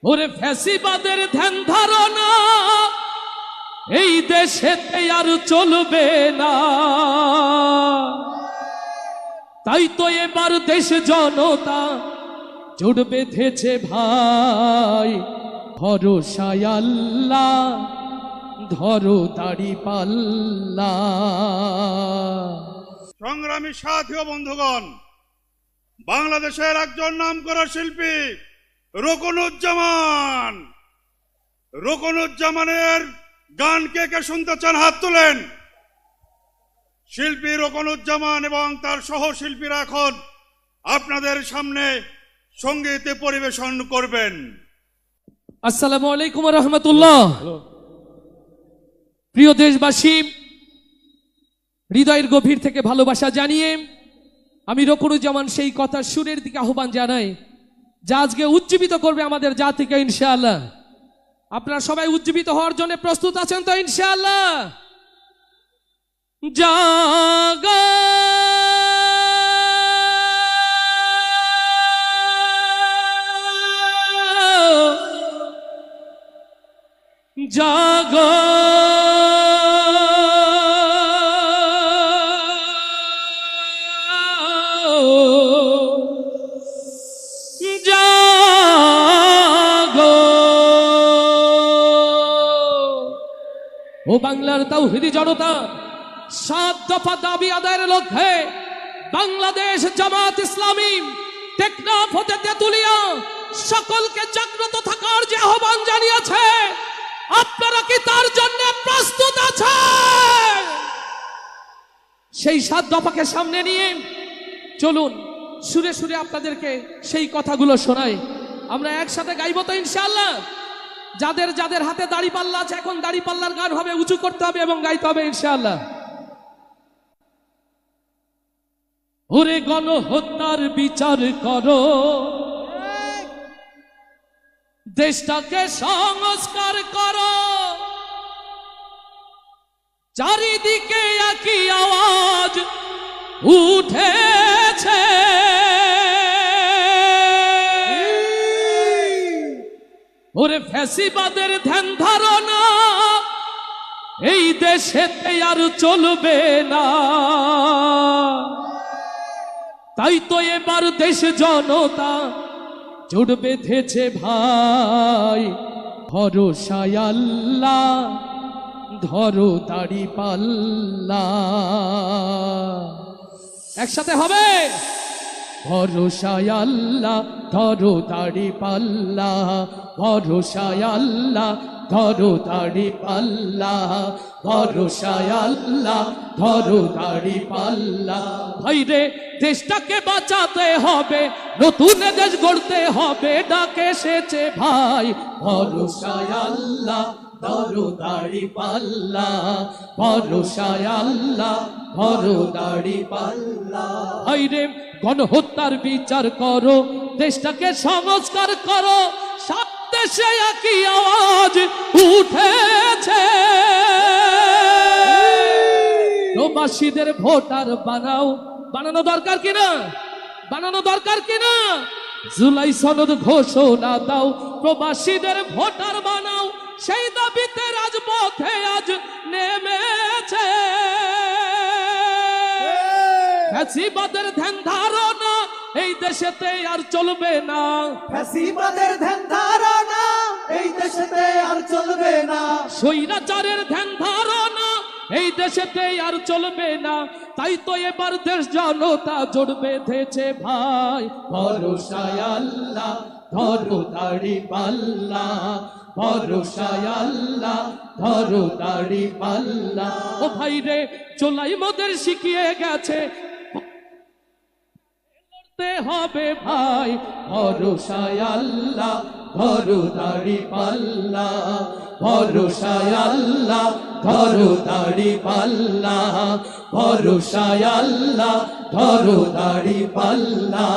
ওরে ফ্যাসিবাদের ধ্যান ধারণা এই দেশেতে আর চলবে না। তাই তো এবার দেশ জনতা জোট বেঁধেছে ভাই, ভরসায় আল্লাহ ধরো দাড়ি পাল্লা। সংগ্রামী সাথী ও বন্ধুগণ, বাংলাদেশের একজন নামকরা শিল্পী রোকনুজ্জামানের গান কে কে শুনতে চান হাত তোলেন। শিল্পী রোকনুজ্জামান এবং তার সহশিল্পীরা এখন আপনাদের সামনে সঙ্গীত পরিবেশন করবেন। আসসালামু আলাইকুম ওয়া রাহমাতুল্লাহ। প্রিয় দেশবাসী, হৃদয়ের গভীর থেকে ভালোবাসা জানিয়ে আমি রোকনুজ্জামান সেই কথা সুরের দিকে আহ্বান জানাই যা আজকে উজ্জীবিত করবে আমাদের জাতিকে ইনশাআল্লাহ। আপনারা সবাই উজ্জীবিত হওয়ার জন্য প্রস্তুত আছেন তো ইনশাআল্লাহ? জাগো জাগো ও বাংলার তাওহীদি জনতা, 7 দফা দাবি আদায়ের লক্ষ্যে বাংলাদেশ জামাত ইসলামী টেকনাফ হতে তেতুলিয়া সকলকে জাগ্রত থাকার যে আহ্বান জানিয়েছে, আপনারা কি তার জন্য প্রস্তুত আছেন? সেই 7 দফাকে সামনে নিয়ে চলুন সুরে সুরে আপনাদেরকে সেই কথাগুলো শোনাই। আমরা একসাথে গাইব তো ইনশাআল্লাহ? যাদের যাদের হাতে দাড়িপাল্লা আছে এখন দাড়িপাল্লার গান হবে, উঁচু করতে হবে এবং গাইতে হবে ইনশাআল্লাহ। ওরে গণহত্যার বিচার করো, দেশটাকে সংস্কার করো, চারিদিকে একই আওয়াজ উঠেছে। ওরে ফ্যাসিবাদের ধ্যান ধারণা এই দেশেতে আর চলবে না। তাই তো এবার দেশ জনতা জোট বেঁধেছে ভাই, ভরসায় আল্লাহ ধরো দাড়ি পাল্লা। একসাথে হবে, ভরসায় আল্লাহ ধরো দাড়ি পাল্লা, ভরসায় আল্লাহ ধরো দাড়ি পাল্লা, ভরসায় আল্লাহ ধরো দাড়ি পাল্লা। ভাইরে দেশটাকে বাঁচাতে হবে, নতুন দেশ গড়তে হবে, ডাকে এসেছে ভাই, ভরসায় আল্লাহ ধরো দাড়ি পাল্লা, ভরসায় আল্লাহ ধরো দাড়ি পাল্লা। ভাইরে গণহত্যার বিচার করো, দেশটাকে সংস্কার করো, সব দেশে একই আওয়াজ উঠেছে। প্রবাসীদের ভোটার বানাও, বানানো দরকার কিনা? বানানো দরকার কিনা? জুলাই সনদ ঘোষণা দাও, প্রবাসীদের ভোটার বানাও, সেই দাবিতে রাজপথে আজ নেমেছে। ফ্যাসিবাদের ধ্যান ধারণা এই দেশেতে আর চলবে না। ফ্যাসিবাদের ধ্যান ধারণা এই দেশেতে আর চলবে না। স্বৈরাচারের ধ্যান ধারণা এই দেশেতে আর চলবে না। তাই তো এবার দেশ জনতা জোট বেঁধেছে ভাই, ভরসায় আল্লাহ ধরো দাড়ি পাল্লা, ভরসায় আল্লাহ ধরো দাড়ি পাল্লা। ও ভাই রে, চোলাই মোদের শিখিয়ে গেছে হবে ভাই, ভরসায় আল্লাহ ধরো দাড়ি পাল্লা, ভরসায় আল্লাহ ধরো দাড়ি পাল্লা, ভরসায় আল্লাহ ধরো দাড়ি পাল্লা।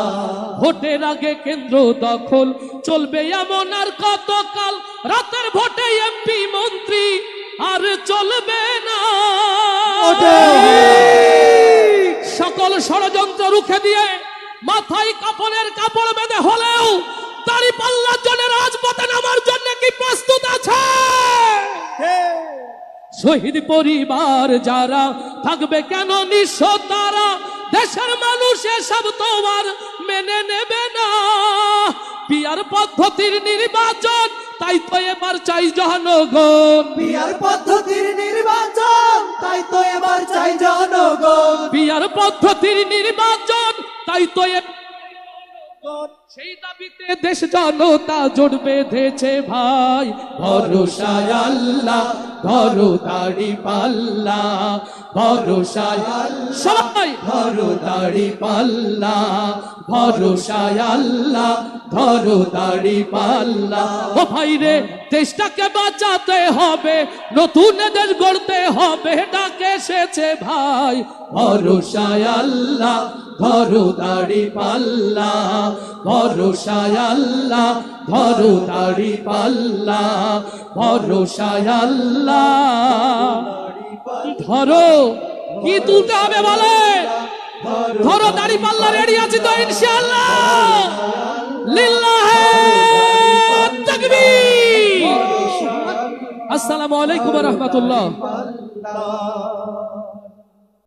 ভোটের আগে কেন্দ্র দখল চলবে এমন আর কতকাল, রাতের ভোটে এমপি মন্ত্রী আর চলবে না। সকল ষড়যন্ত্র রুখে দিয়ে মাথায় কাপড়ের কাপড় বেঁধে হলেও দাড়িপাল্লার জন্য রাজপথে নামা শহীদ পরিবার যারা থাকবে কেন নিঃস্ব তারা, দেশের মানুষ এসব তোমার মেনে নেবে না। পিয়ার পদ্ধতির নির্বাচন তাই তো এবার চাই জনগণ, পিয়ার পদ্ধতির নির্বাচন তাই তো এবার চাই জনগণ, পিয়ার পদ্ধতির নির্বাচন তাই তো সেই দাবিতে দেশ জনতা জোট বেঁধেছে ভাই। ভরসায় আল্লাহ ধরো দাড়ি পাল্লা, ভরসায় আল্লাহ সবাই ধরো দাড়ি পাল্লা, ভরসায় আল্লাহ ধরো দাড়ি পাল্লা। ও ভাই রে দেশটাকে বাঁচাতে হবে, নতুন দেশ গড়তে হবে, ডাকে এসেছে ভাই। ভরসায় আল্লাহ ধরো দাড়ি পাল্লা, ভরসায় আল্লাহ ধরো দাড়ি পাল্লা, ভরসায় আল্লাহ ধরো। কি তুলতে হবে বলে? ধরো দাড়ি পাল্লা। রেডি আছি তো ইনশাআল্লাহ। লিল্লাহে তাকবীর। আসসালামু আলাইকুম ওয়া রাহমাতুল্লাহ।